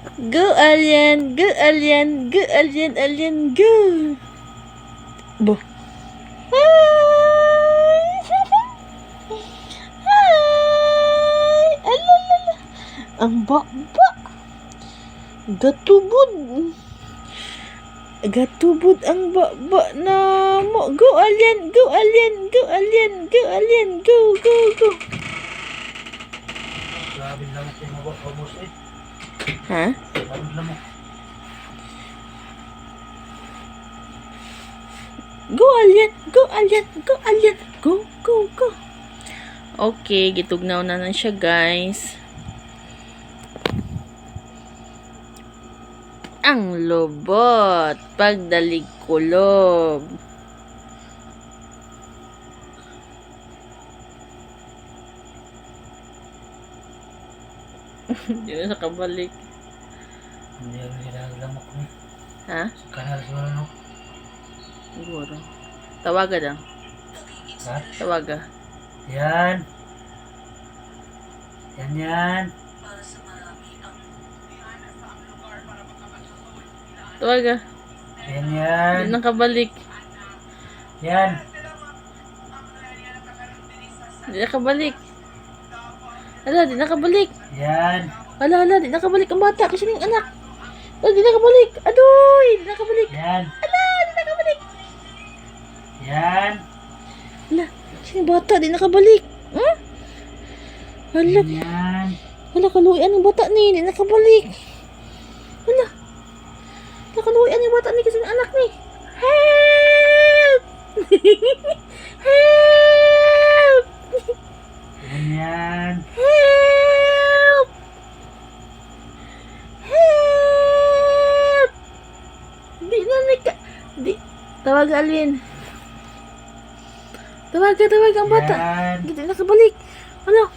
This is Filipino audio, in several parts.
Go alien, go alien, go alien, alien, go. Bo. Hi. Alalala. Ang baba. Gatubod. Gatubod ang baba na mo. Go alien, go alien, go alien, go alien, go, go, go. Grabe lang ito yung mga pamos eh. Ha? Grabe lang mo. Go alien, go alien, go alien, go, go, go. Okay, gitugnaw na siya guys. Ang lobot, pagdalig kulob. Hindi na nakabalik. Hindi ako nilalamok ni. Ha? Sa kanal siguro no. Siguro. Tawaga daw. Ha? Tawaga. Yan. Yan. Tawaga. Yan. Hindi nakabalik. Yan. Hindi nakabalik. Ala, di nakabalik. Yan. Ala, di nakabalik ang bata kasi ng anak. Ala, di nakabalik. Adoy, di nakabalik. Yan. Ala, di nakabalik. Yan. Ala, kasi yung bata, di nakabalik. Hmm? Ala, Yan. ala, kaluian yung bata ni, di nakabalik. Ala, kaluian yung bata ni kasi ng anak ni. Help! Help! Yan. Help! Help! Di na di. Tawag alin. Tawag ang bata. Yan. Hindi nakabalik. Ano?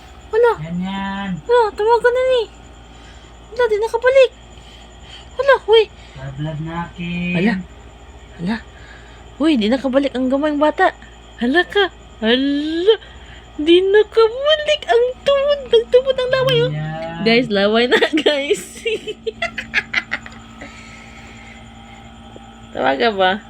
Yan. Ano? Tawagan na ni. Wala, di nakabalik. Wala, huy. Blood na akin. Hala. Huy, di nakabalik ang gamayng bata. Hala ka. Hala. Di nakabalik ang tubod. Nagtubod ang laway, oh. Yan. Guys, laway na, guys. Tawaga ba?